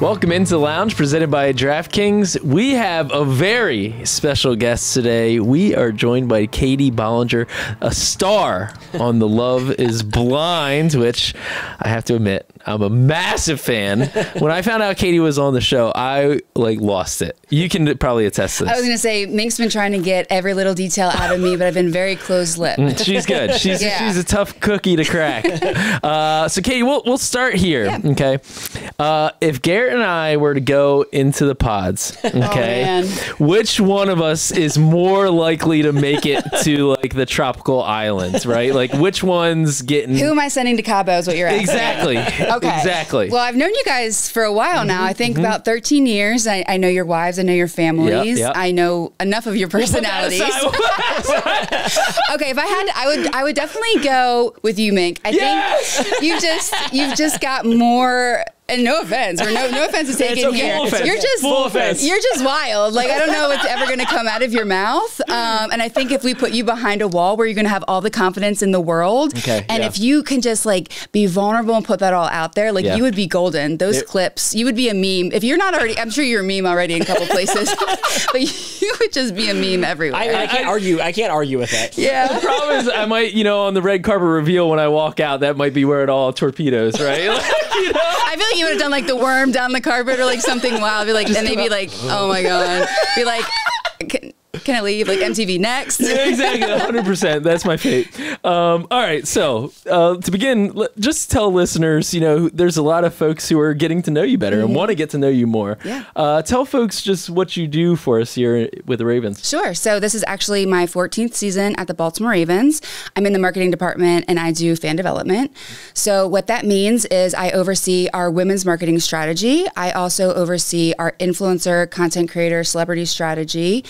Welcome into the Lounge, presented by DraftKings. We have a very special guest today. We are joined by Katie Bollinger, a star on The Love is Blind, which I have to admit, I'm a massive fan. When I found out Katie was on the show, I lost it. You can probably attest to this. I was going to say, Mink's been trying to get every little detail out of me, but I've been very closed-lipped. She's good. She's a tough cookie to crack. So Katie, we'll start here. Yeah. Okay. If Garrett and I were to go into the pods, okay, which one of us is more likely to make it to the tropical islands, right? Which one's getting... Who am I sending to Cabo is what you're asking. Exactly. Okay. Exactly. Well, I've known you guys for a while now. I think about 13 years. I know your wives. I know your families. Yep. I know enough of your personalities. Okay, if I had to, I would definitely go with you, Mink. I think you've just got more. And no offense, or no offense is taken here. You're just You're just wild. I don't know what's ever going to come out of your mouth. And I think if we put you behind a wall where you're going to have all the confidence in the world, and if you can just be vulnerable and put that all out there, you would be golden. Those clips, you would be a meme. If you're not already, I'm sure you're a meme already in a couple places, but you would just be a meme everywhere. I can't argue. I can't argue with that. Yeah. The problem is, I might, on the red carpet reveal when I walk out, that might be where it all torpedoes, right? I feel like you would have done the worm down the carpet or something wild. Be and they'd be oh my God. Be can I leave? MTV Next? Yeah, exactly. 100%. That's my fate. All right. So to begin, just tell listeners, there's a lot of folks who are getting to know you better and want to get to know you more. Yeah. Tell folks just what you do for us here with the Ravens. Sure. So this is actually my 14th season at the Baltimore Ravens. I'm in the marketing department and I do fan development. So what that means is I oversee our women's marketing strategy. I also oversee our influencer, content creator, celebrity strategy.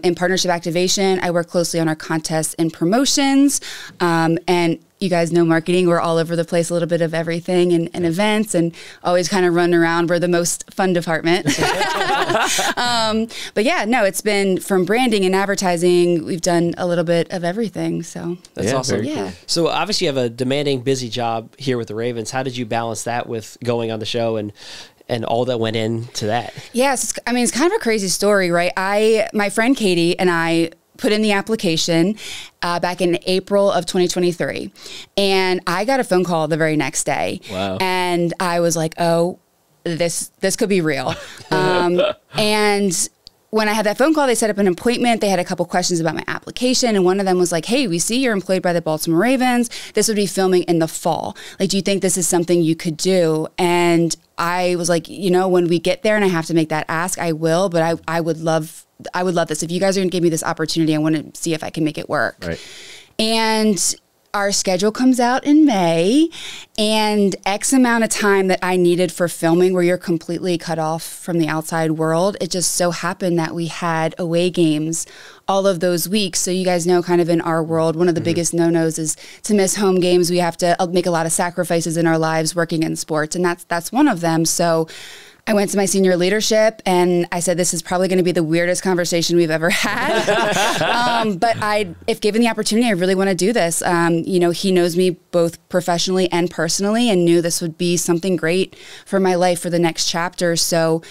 In partnership activation, I work closely on our contests and promotions. And you guys know marketing. We're all over the place, a little bit of everything and events and always kind of run around. We're the most fun department. But yeah, no, it's been from branding and advertising. We've done a little bit of everything. So that's awesome. Yeah. Cool. So obviously you have a demanding, busy job here with the Ravens. How did you balance that with going on the show and all that went into that? Yes. It's kind of a crazy story, right? My friend Katie and I put in the application back in April of 2023. And I got a phone call the very next day. Wow. And I was like, oh, this could be real. And when I had that phone call, they set up an appointment. They had a couple questions about my application. And one of them was like, hey, we see you're employed by the Baltimore Ravens. This would be filming in the fall. Do you think this is something you could do? And I was like, when we get there and I have to make that ask, I will. But I would love this. If you guys are going to give me this opportunity, I want to see if I can make it work. Right. And our schedule comes out in May, and X amount of time that I needed for filming where you're completely cut off from the outside world. It just so happened that we had away games all of those weeks. So you guys know, kind of in our world, one of the biggest no-nos is to miss home games. We have to make a lot of sacrifices in our lives working in sports, and that's one of them. So I went to my senior leadership and I said, this is probably going to be the weirdest conversation we've ever had. But if given the opportunity, I really want to do this. He knows me both professionally and personally and knew this would be something great for my life for the next chapter. So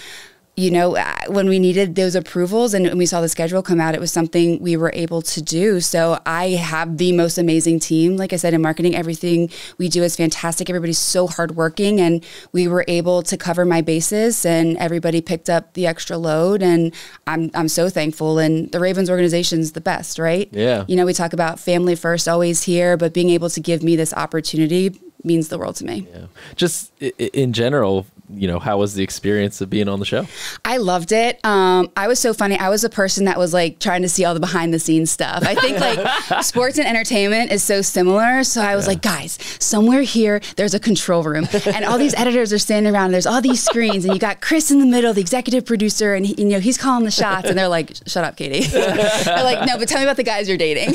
when we needed those approvals and we saw the schedule come out, it was something we were able to do. So I have the most amazing team. Like I said, in marketing, everything we do is fantastic. Everybody's so hardworking, and we were able to cover my bases, and everybody picked up the extra load. And I'm so thankful. And the Ravens organization is the best, right? Yeah. We talk about family first, always here, but being able to give me this opportunity means the world to me. Yeah. Just in general, how was the experience of being on the show? I loved it. I was so funny. I was a person that was trying to see all the behind the scenes stuff. I think sports and entertainment is so similar. So I was like, guys, somewhere here, there's a control room and all these editors are standing around. And there's all these screens and you got Chris in the middle, the executive producer, and he's calling the shots. And they're like, shut up, Katie. They're like, no, but tell me about the guys you're dating.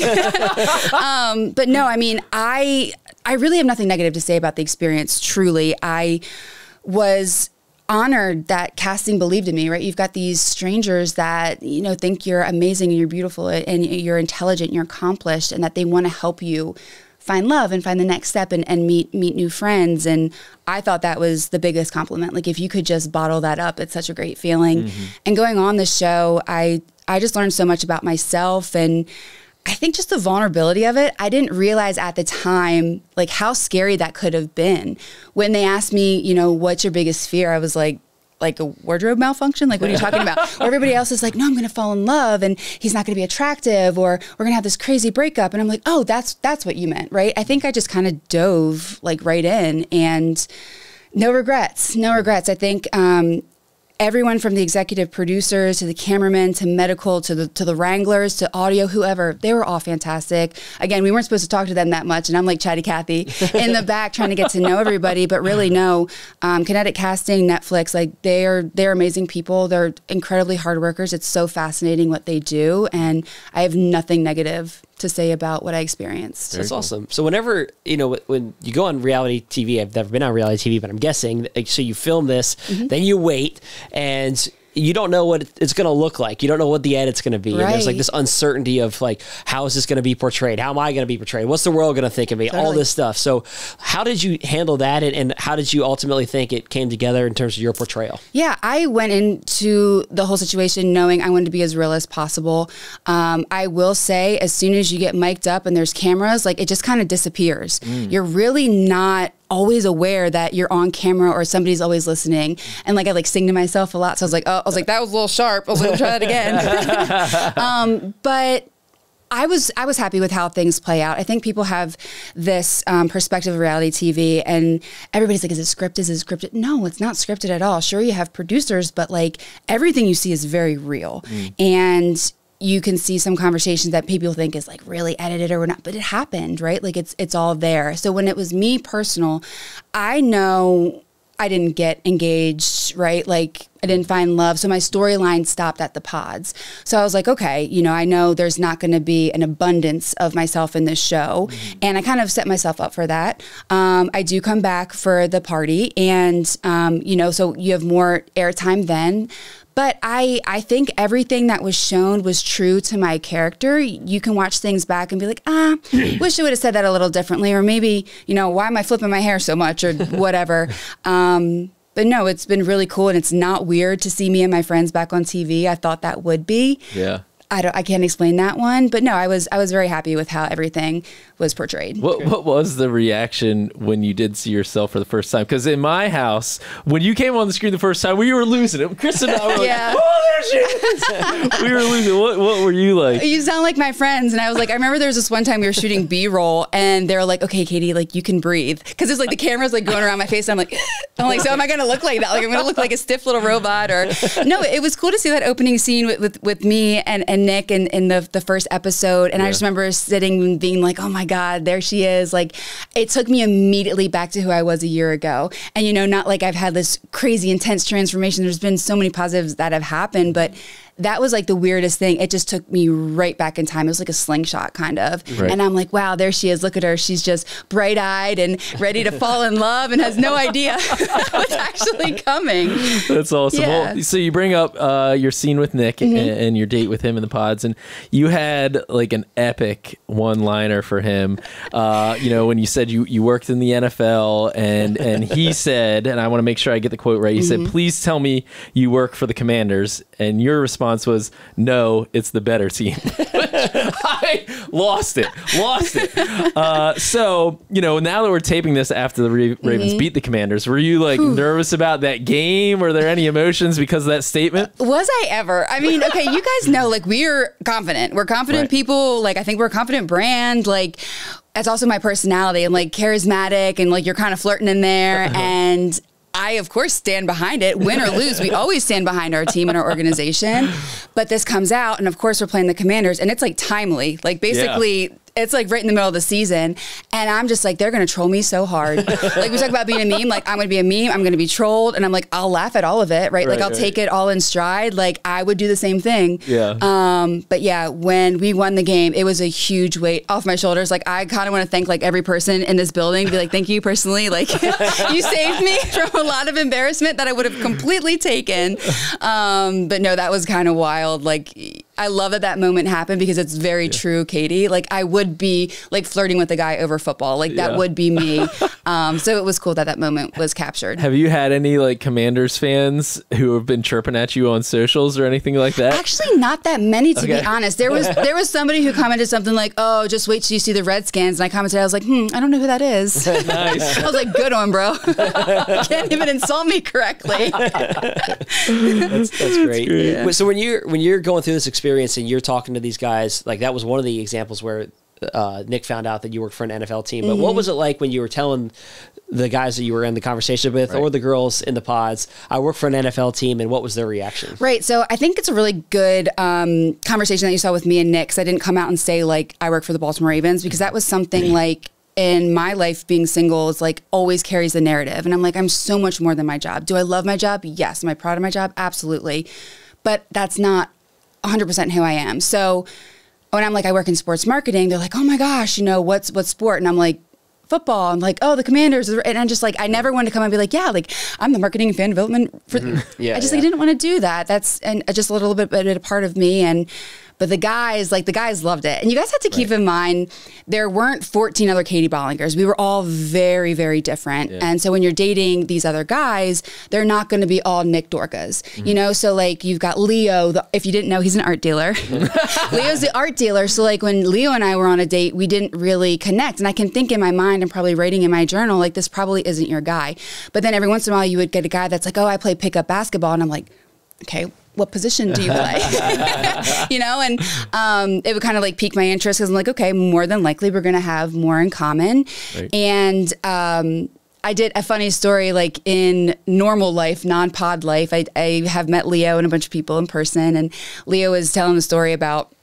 But no, I really have nothing negative to say about the experience. Truly, I was honored that casting believed in me, right? You've got these strangers that, think you're amazing and you're beautiful and you're intelligent and you're accomplished, and that they want to help you find love and find the next step and meet new friends. And I thought that was the biggest compliment. Like if you could just bottle that up, it's such a great feeling. And going on the show, I just learned so much about myself, and I think just the vulnerability of it. I didn't realize at the time, like how scary that could have been. When they asked me, you know, what's your biggest fear? I was like a wardrobe malfunction? Like, what are you talking about? Or everybody else is like, no, I'm going to fall in love and he's not going to be attractive, or we're going to have this crazy breakup. And I'm like, oh, that's what you meant, right? I think I just kind of dove like right in, and no regrets. I think, everyone from the executive producers to the cameramen to medical to the wranglers to audio, whoever, they were all fantastic. Again, we weren't supposed to talk to them that much, and I'm like Chatty Cathy in the back trying to get to know everybody. But really, no, Kinetic Casting, Netflix, like they're amazing people. They're incredibly hard workers. It's so fascinating what they do, and I have nothing negative to say about what I experienced. That's awesome. So whenever, you know, when you go on reality TV, I've never been on reality TV, but I'm guessing, so you film this, then you wait, and you don't know what it's going to look like. You don't know what the edit's going to be. Right. And there's like this uncertainty of like, how is this going to be portrayed? How am I going to be portrayed? What's the world going to think of me? Totally. All this stuff. So how did you handle that? And how did you ultimately think it came together in terms of your portrayal? Yeah, I went into the whole situation knowing I wanted to be as real as possible. I will say, as soon as you get mic'd up and there's cameras, like it just kind of disappears. You're really not always aware that you're on camera or somebody's always listening. And like I like sing to myself a lot. So I was like, that was a little sharp. I was like, try that again. But I was happy with how things play out. I think people have this perspective of reality TV, and everybody's like, is it scripted? Is it scripted? No, it's not scripted at all. Sure, you have producers, but like everything you see is very real. And you can see some conversations that people think is like really edited or not, but it happened, right? Like it's all there. So when it was me personal, I know I didn't get engaged, right? Like I didn't find love. So my storyline stopped at the pods. So I was like, okay, you know, I know there's not going to be an abundance of myself in this show. And I kind of set myself up for that. I do come back for the party, and, you know, so you have more airtime then. But I think everything that was shown was true to my character. You can watch things back and be like, wish I would have said that a little differently. Or maybe, you know, why am I flipping my hair so much or whatever. But no, it's been really cool. And it's not weird to see me and my friends back on TV. I thought that would be. Yeah. I can't explain that one, but no, I was very happy with how everything was portrayed. What was the reaction when you did see yourself for the first time? Because in my house, when you came on the screen the first time, we were losing it. Chris and I were like, oh, there she is. We were losing. What were you like? You sound like my friends. And I was like, I remember there was this one time we were shooting B-roll, and they were like, okay, Katie, like you can breathe. Because it's like the camera's like going around my face. And I'm like, so am I going to look like that? Like I'm going to look like a stiff little robot? Or no, it was cool to see that opening scene with me and Nick in the first episode. And I just remember sitting and being like, oh my God, there she is. Like it took me immediately back to who I was a year ago. And, you know, not like I've had this crazy intense transformation. There's been so many positives that have happened, but that was like the weirdest thing. It just took me right back in time. It was like a slingshot kind of. Right. And I'm like, wow, there she is. Look at her. She's just bright eyed and ready to fall in love and has no idea what's actually coming. That's awesome. Yeah. Well, so you bring up your scene with Nick and your date with him in the pods, and you had like an epic one-liner for him. You know, when you said you worked in the NFL, and he said, and I want to make sure I get the quote right. He said, please tell me you work for the Commanders. And your response was, no, it's the better team. I lost it. So, you know, now that we're taping this after the Ravens beat the Commanders, were you like nervous about that game? Were there any emotions because of that statement? Was I ever? I mean, okay, you guys know, like we're confident. We're confident people. Like I think we're a confident brand. Like that's also my personality. I'm like charismatic, and like you're kind of flirting in there. And I, of course, stand behind it. Win or lose, we always stand behind our team and our organization. But this comes out, and of course, we're playing the Commanders, and it's like timely. Like basically, it's like right in the middle of the season, and I'm just like, they're going to troll me so hard. Like we talk about being a meme, like I'm going to be a meme, I'm going to be trolled, and I'm like, I'll laugh at all of it, right? Like I'll take it all in stride. Like I would do the same thing. But yeah, when we won the game, it was a huge weight off my shoulders. Like I kind of want to thank like every person in this building, be like, thank you personally. Like you saved me from a lot of embarrassment that I would have completely taken. But no, that was kind of wild. Like I love that moment happened because it's very true, Katie. Like I would be like flirting with a guy over football. Like that would be me. So it was cool that moment was captured. Have you had any like Commanders fans who have been chirping at you on socials or anything like that? Actually, not that many, to be honest. There was somebody who commented something like, "Oh, just wait till you see the Redskins." And I commented, I was like, I don't know who that is. Nice. I was like, good one, bro. You can't even insult me correctly. That's great. Yeah. So when you're going through this experience and you're talking to these guys, like that was one of the examples where Nick found out that you worked for an NFL team. But what was it like when you were telling the guys that you were in the conversation with or the girls in the pods, I work for an NFL team, and what was their reaction? Right. So I think it's a really good conversation that you saw with me and Nick, because I didn't come out and say like I work for the Baltimore Ravens, because that was something like in my life being single is like always carries the narrative. And I'm like, I'm so much more than my job. Do I love my job? Yes. Am I proud of my job? Absolutely. But that's not 100% who I am. So when I'm like, I work in sports marketing, they're like, oh my gosh, what sport? And I'm like, football. I'm like, oh, the Commanders. And I'm just like, I never wanted to come and be like, yeah, like I'm the marketing and fan development. I didn't want to do that. That's just a little bit a part of me. But the guys loved it. And you guys have to keep in mind, there weren't 14 other Katie Bollingers. We were all very, very different. Yeah. And so when you're dating these other guys, they're not going to be all Nick Dorcas, So like you've got Leo, if you didn't know, he's an art dealer. Leo's the art dealer. So like when Leo and I were on a date, we didn't really connect. And I can think in my mind, I'm probably writing in my journal, like this probably isn't your guy. But then every once in a while you would get a guy that's like, oh, I play pickup basketball. And I'm like, okay, what position do you play? And it would kind of like pique my interest because I'm like, okay, more than likely we're going to have more in common. Right. And I did a funny story, like in normal life, non-pod life, I have met Leo and a bunch of people in person, and Leo was telling the story about,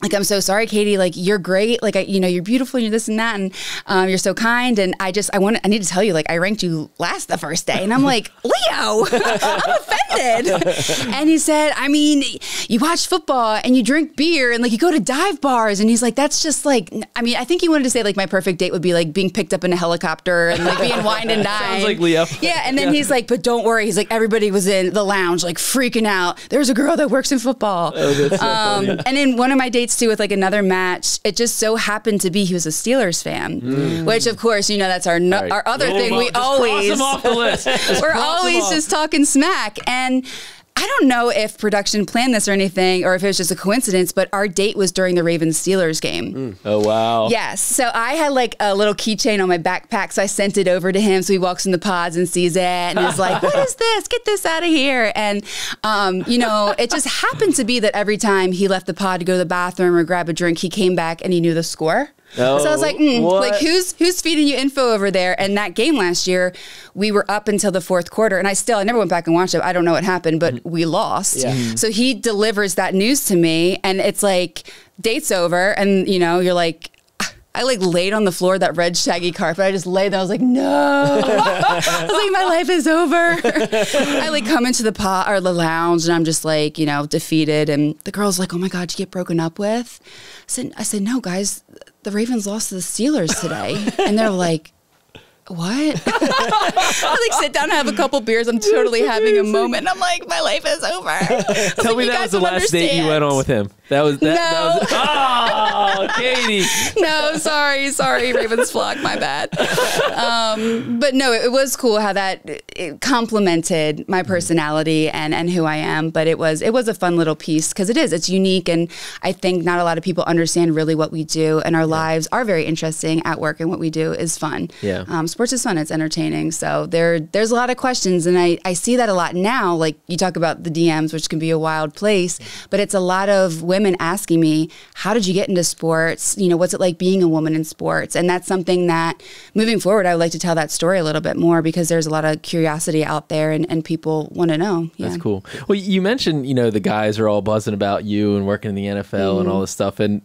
like, I'm so sorry, Katie, like, you're great. Like, you're beautiful, you're this and that. And you're so kind. And I need to tell you, like, I ranked you last the first day. And I'm like, Leo, I'm offended. And he said, I mean, you watch football and you drink beer and like you go to dive bars. And he's like, that's just like, I mean, I think he wanted to say like my perfect date would be like being picked up in a helicopter and like being wined and dined. Sounds like Leo. Yeah. And then he's like, but don't worry. He's like, everybody was in the lounge, like freaking out. There's a girl that works in football. Oh, that's so funny. And in one of my dates too, with like another match, it just so happened to be he was a Steelers fan, which of course that's our other thing. We always cross him off the list. We're always just talking smack. And I don't know if production planned this or anything, or if it was just a coincidence, but our date was during the Ravens-Steelers game. Oh, wow. Yes. So I had like a little keychain on my backpack, so I sent it over to him. So he walks in the pods and sees it and is like, what is this? Get this out of here. And, it just happened to be that every time he left the pod to go to the bathroom or grab a drink, he came back and he knew the score. Oh, so I was like, like who's feeding you info over there? And that game last year, we were up until the fourth quarter, and I never went back and watched it. I don't know what happened, but we lost. Yeah. So he delivers that news to me, and it's like, date's over, and you're like, I like laid on the floor, that red shaggy carpet. I just laid there. I was like, no. I was like, my life is over. I like come into the the lounge, and I'm just like, defeated. And the girl's like, oh my God, did you get broken up with? I said, no, guys, the Ravens lost to the Steelers today. And they're like, what? I like sit down and have a couple beers. I'm totally having a moment. And I'm like, my life is over. Tell me that was the last date you went on with him. That was oh, Katie. No, sorry, Ravens flock, my bad. But no, it was cool how it complemented my personality and who I am. But it was a fun little piece because it's unique, and I think not a lot of people understand really what we do, and our lives are very interesting at work, and what we do is fun. Yeah. Sports is fun. It's entertaining. So there's a lot of questions, and I see that a lot now. Like you talk about the DMs, which can be a wild place, but it's a lot of women asking me, how did you get into sports? What's it like being a woman in sports? And that's something that moving forward, I would like to tell that story a little bit more, because there's a lot of curiosity out there, and people want to know. Yeah. That's cool. Well, you mentioned, the guys are all buzzing about you and working in the NFL and all this stuff. And,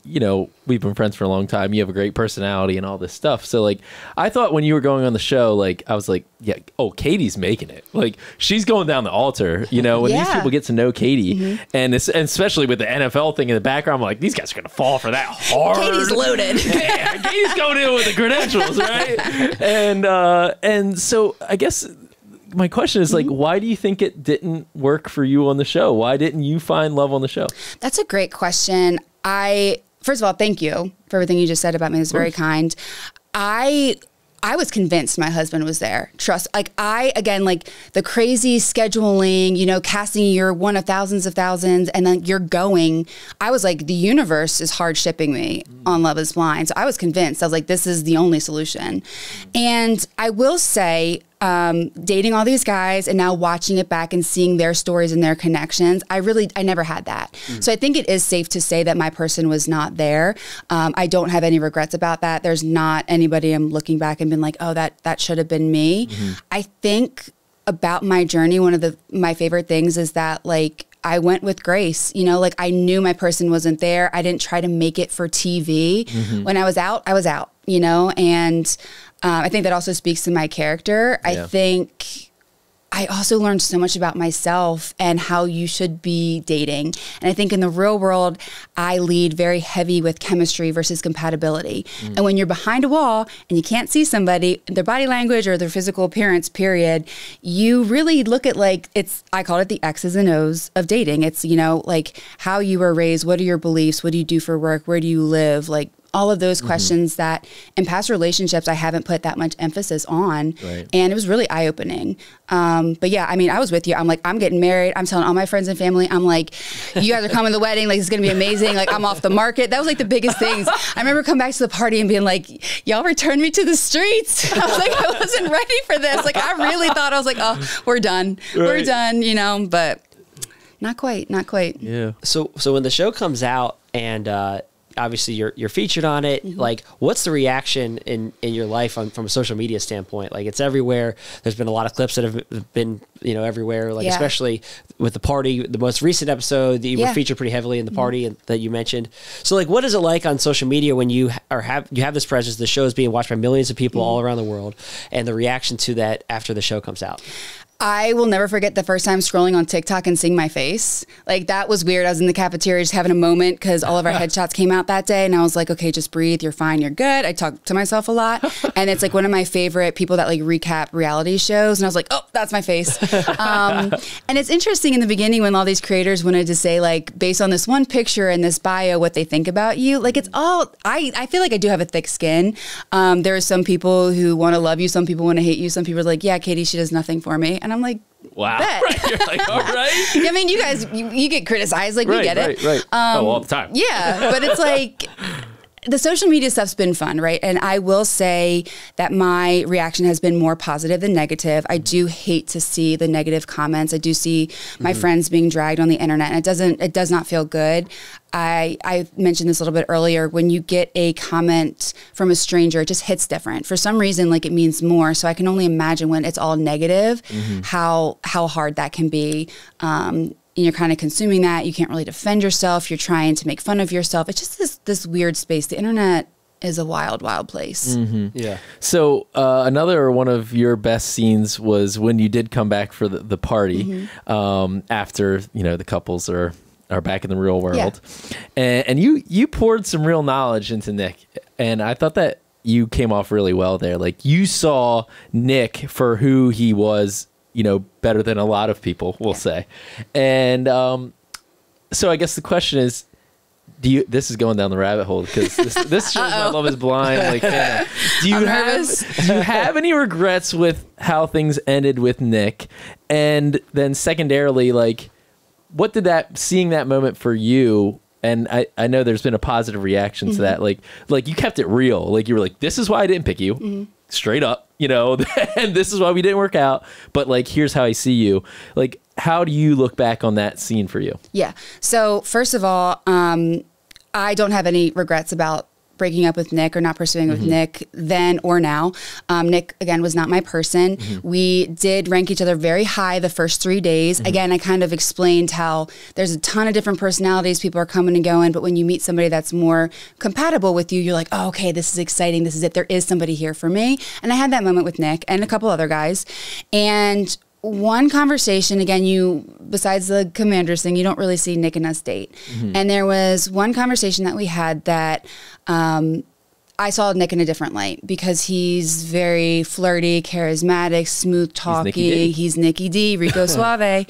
we've been friends for a long time. You have a great personality and all this stuff. So like, I thought when you were going on the show, like, I was like, yeah, oh, Katie's making it. Like, she's going down the altar, when these people get to know Katie, and especially with the NFL thing in the background, I'm like, these guys are going to fall for that hard. Katie's loaded. Yeah, Katie's going in with the credentials, right? And so I guess my question is like, why do you think it didn't work for you on the show? Why didn't you find love on the show? That's a great question. First of all, thank you for everything you just said about me. It's very kind. I was convinced my husband was there. Again, like the crazy scheduling, you know, casting, you're one of thousands of thousands, and then you're going. I was like, the universe is hard shipping me on Love is Blind. So I was convinced. I was like, this is the only solution. And I will say, dating all these guys and now watching it back and seeing their stories and their connections, I never had that. So I think it is safe to say that my person was not there. I don't have any regrets about that. There's not anybody I'm looking back and been like, oh, that should have been me. I think about my journey, one of my favorite things is that like, I went with grace, you know, like I knew my person wasn't there. I didn't try to make it for TV. When I was out, you know, and I think that also speaks to my character. I think I also learned so much about myself and how you should be dating. And I think in the real world, I lead very heavy with chemistry versus compatibility. And when you're behind a wall and you can't see somebody, their body language or their physical appearance, period, you really look at like, I call it the X's and O's of dating. It's, you know, like how you were raised, what are your beliefs, what do you do for work, where do you live, like all of those questions that in past relationships, I haven't put that much emphasis on. And it was really eye-opening. But yeah, I mean, I was with you. I'm like, I'm getting married. I'm telling all my friends and family, I'm like, you guys are coming to the wedding. Like, it's going to be amazing. Like, I'm off the market. That was like the biggest things. I remember coming back to the party and being like, y'all returned me to the streets. I was like, I wasn't ready for this. Like, I really thought, I was like, oh, we're done. We're done, you know, but not quite. Yeah. So when the show comes out and, obviously you're featured on it. Like, what's the reaction in your life from a social media standpoint? Like, it's everywhere. There's been a lot of clips that have been, you know, everywhere. Like, especially with the party, the most recent episode that you were featured pretty heavily in the party that you mentioned. So, like, what is it like on social media when you have this presence? The show is being watched by millions of people all around the world, and the reaction to that after the show comes out. I will never forget the first time scrolling on TikTok and seeing my face. Like, that was weird. I was in the cafeteria just having a moment because all of our headshots came out that day. And I was like, okay, just breathe. You're fine. You're good. I talk to myself a lot. And it's like one of my favorite people that like recap reality shows. And I was like, oh, that's my face. And it's interesting in the beginning when all these creators wanted to say, like, based on this one picture and this bio, what they think about you. Like, it's all, I feel like I do have a thick skin. There are some people who want to love you. Some people want to hate you. Some people are like, yeah, Katie, she does nothing for me. And I'm like, wow. Right. You're like, all right. I mean, you guys, you get criticized. Like, we get it. Right. All the time. Yeah. But it's like, the social media stuff's been fun, right? And I will say that my reaction has been more positive than negative. I do hate to see the negative comments. I do see my friends being dragged on the internet, and it does not feel good. I mentioned this a little bit earlier. When you get a comment from a stranger, it just hits different. For some reason, like, it means more. So I can only imagine when it's all negative, how hard that can be. And you're kind of consuming that. You can't really defend yourself. You're trying to make fun of yourself. It's just this weird space. The internet is a wild, wild place. Yeah. So another one of your best scenes was when you did come back for the party after, you know, the couples are back in the real world. And you poured some real knowledge into Nick. And I thought that you came off really well there. Like, you saw Nick for who he was, you know, better than a lot of people will say. And so I guess the question is, this is going down the rabbit hole because this shows my Love is Blind. Like, do you have any regrets with how things ended with Nick? And then secondarily, like, what did seeing that moment for you? And I know there's been a positive reaction to that. Like you kept it real. Like, you were like, this is why I didn't pick you. Straight up, you know, and this is why we didn't work out. But, like, here's how I see you. Like, how do you look back on that scene for you? Yeah. So first of all, I don't have any regrets about breaking up with Nick or not pursuing with Nick then or now. Nick, again, was not my person. We did rank each other very high the first 3 days. Again, I kind of explained how there's a ton of different personalities. People are coming and going. But when you meet somebody that's more compatible with you, you're like, oh, okay, this is exciting. This is it. There is somebody here for me. And I had that moment with Nick and a couple other guys. And one conversation, again, besides the Commanders thing, you don't really see Nick and us date. And there was one conversation that we had that I saw Nick in a different light because he's very flirty, charismatic, smooth talking. He's Nicky D, Rico Suave.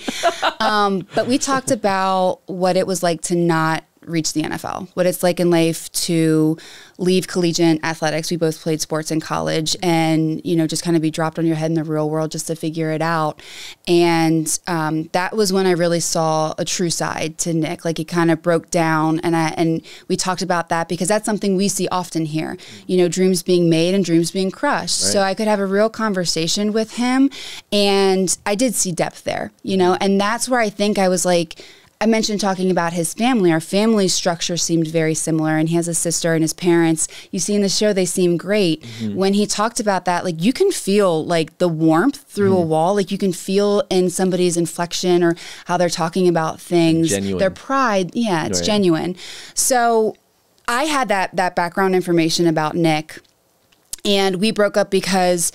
But we talked about what it was like to not reach the NFL, what it's like in life to leave collegiate athletics. We both played sports in college and, you know, just kind of be dropped on your head in the real world just to figure it out. And that was when I really saw a true side to Nick. Like, he kind of broke down, and we talked about that because that's something we see often here, you know, dreams being made and dreams being crushed. Right. So I could have a real conversation with him, and I did see depth there, you know, and that's where I think I was like, I mentioned talking about his family. Our family structure seemed very similar, and he has a sister and his parents. You see in the show, they seem great. When he talked about that, like, you can feel like the warmth through a wall. Like, you can feel in somebody's inflection or how they're talking about things. Genuine. Their pride. Yeah, it's genuine. So I had that background information about Nick, and we broke up because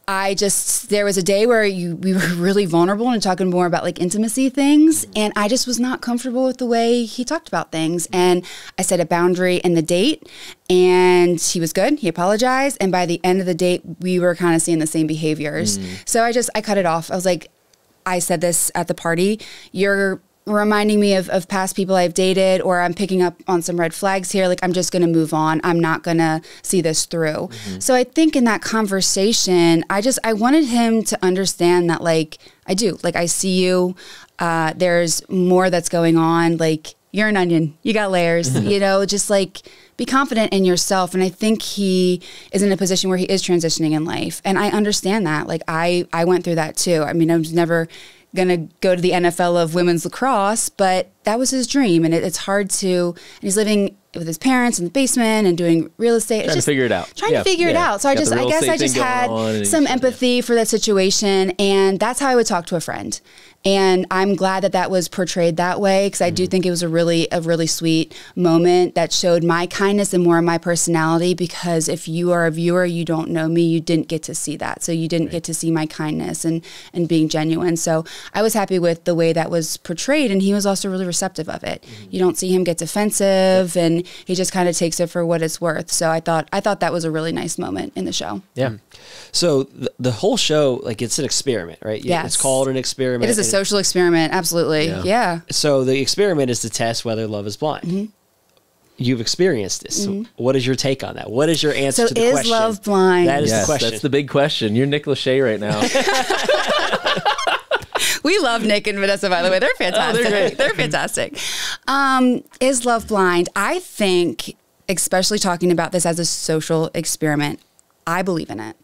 there was a day where we were really vulnerable and talking more about like intimacy things. And I just was not comfortable with the way he talked about things. And I set a boundary in the date, and he was good. He apologized. And by the end of the date, we were kind of seeing the same behaviors. So I cut it off. I was like, I said this at the party, you're reminding me of past people I've dated, or I'm picking up on some red flags here. Like, I'm just going to move on. I'm not going to see this through. So I think in that conversation, I wanted him to understand that, like, I see you. There's more that's going on. Like, you're an onion. You got layers, you know, just like be confident in yourself. And I think he is in a position where he is transitioning in life. And I understand that. Like, I went through that too. I mean, I was never going to go to the NFL of women's lacrosse, but that was his dream. And it's hard to, and he's living with his parents in the basement and doing real estate. Trying to figure it out. Trying to figure it out. So I guess I just had some empathy for that situation. And that's how I would talk to a friend. And I'm glad that was portrayed that way, because I do think it was a really sweet moment that showed my kindness and more of my personality, because if you are a viewer, you don't know me, you didn't get to see that. So you didn't get to see my kindness and being genuine. So I was happy with the way that was portrayed, and he was also really receptive of it. You don't see him get defensive, and he just kind of takes it for what it's worth. So I thought that was a really nice moment in the show. Yeah. So the whole show, like, it's an experiment, right? Yes. It's called an experiment. It is a social experiment. Absolutely. Yeah. So the experiment is to test whether love is blind. You've experienced this. So what is your take on that? What is your answer to the question? Is love blind? That is the question. That's the big question. You're Nick Lachey right now. We love Nick and Vanessa, by the way. They're fantastic. Oh, they're great. They're fantastic. Is love blind? I think, especially talking about this as a social experiment, I believe in it.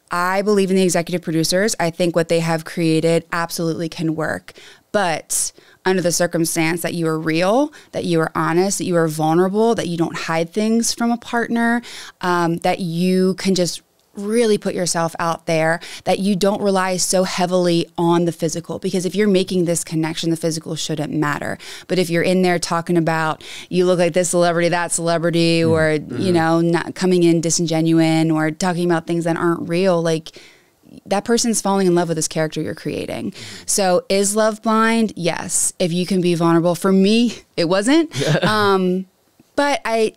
I believe in the executive producers. I think what they have created absolutely can work. But under the circumstance that you are real, that you are honest, that you are vulnerable, that you don't hide things from a partner, that you can just really put yourself out there, that you don't rely so heavily on the physical, because if you're making this connection, the physical shouldn't matter. But if you're in there talking about, you look like this celebrity, that celebrity, or, you know, not coming in disingenuine, or talking about things that aren't real, like, that person's falling in love with this character you're creating. So is love blind? Yes. If you can be vulnerable. For me, it wasn't. But I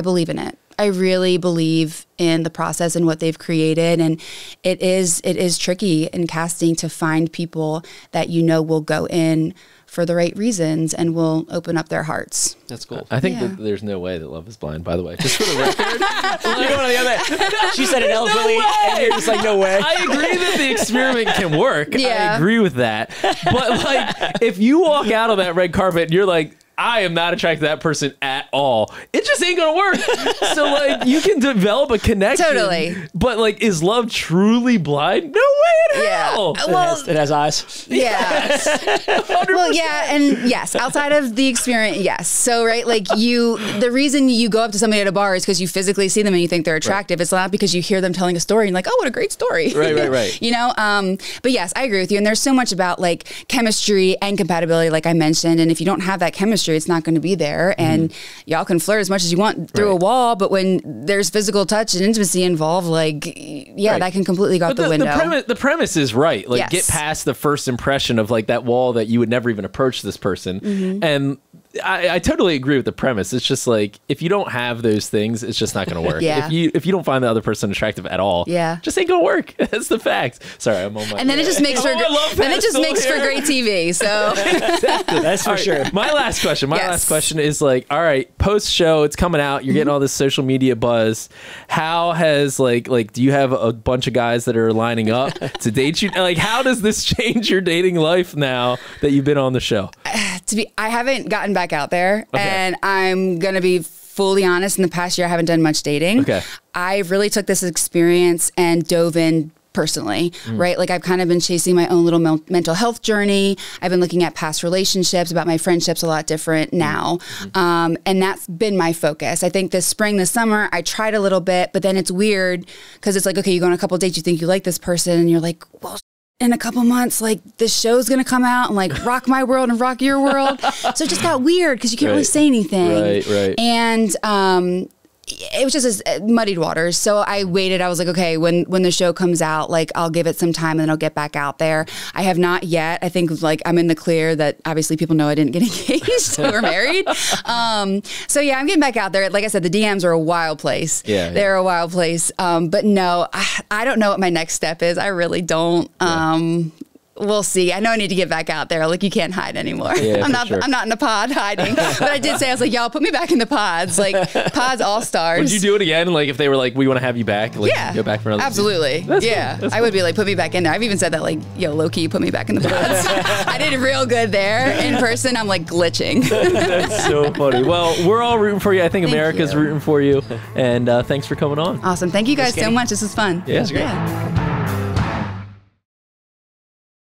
believe in it. I really believe in the process and what they've created. And it is tricky in casting to find people that you know will go in for the right reasons and will open up their hearts. That's cool. I think that there's no way that love is blind, by the way. Just for the record. You're going on the other. She said it eloquently, and you're just like, no way. I agree that the experiment can work. Yeah. I agree with that. But, like, if you walk out on that red carpet and you're like, I am not attracted to that person at all, it just ain't gonna work. So, like, you can develop a connection. Totally. But, like, is love truly blind? No way in hell. Well, it has eyes. Yes. Well, yeah, and yes, outside of the experience, yes. So, right, like, the reason you go up to somebody at a bar is because you physically see them and you think they're attractive. Right. It's not because you hear them telling a story and you're like, oh, what a great story. Right. You know, but yes, I agree with you. And there's so much about, like, chemistry and compatibility, like I mentioned. And if you don't have that chemistry, it's not going to be there. And y'all can flirt as much as you want through a wall, but when there's physical touch and intimacy involved, like, that can completely go out the window. The premise is right. Like, get past the first impression of, like, that wall that you would never even approach this person. And I totally agree with the premise. It's just like, if you don't have those things, it's just not going to work. Yeah. If you don't find the other person attractive at all, just ain't going to work. That's the fact. Sorry, I'm on my. And then it just makes for great TV. So exactly. That's for sure. My last question. Last question is like, all right, post show, it's coming out. You're getting all this social media buzz. How has like do you have a bunch of guys that are lining up to date you? Like, how does this change your dating life now that you've been on the show? I haven't gotten back out there, and I'm gonna be fully honest. In the past year, I haven't done much dating. Okay. I really took this experience and dove in personally, right? Like, I've kind of been chasing my own little mental health journey. I've been looking at past relationships, about my friendships a lot different now. And that's been my focus. I think this spring, this summer, I tried a little bit, but then it's weird because it's like, okay, you go on a couple dates, you think you like this person, and you're like, well, in a couple months, like, this show's gonna come out and like rock my world and rock your world. So it just got weird because you can't really say anything. Right. And it was just as muddied waters. So I waited. I was like, okay, when the show comes out, like, I'll give it some time and then I'll get back out there. I have not yet. I think like I'm in the clear that obviously people know I didn't get engaged. We're married. So yeah, I'm getting back out there. Like I said, the DMs are a wild place. Yeah. They're a wild place. But no, I don't know what my next step is. I really don't. We'll see. I know I need to get back out there. Like, you can't hide anymore. Yeah, I'm not in the pod hiding. But I did say, I was like, y'all put me back in the pods. Like, pods all stars. Would you do it again? Like, if they were like, we want to have you back? Like, go back for another absolutely. That's I would be like, put me back in there. I've even said that, like, yo, low key, put me back in the pods. I did real good there. In person, I'm like glitching. That's so funny. Well, we're all rooting for you. I think America's rooting for you. And thanks for coming on. Awesome. Thank you guys so much. This was fun. Yeah. Great.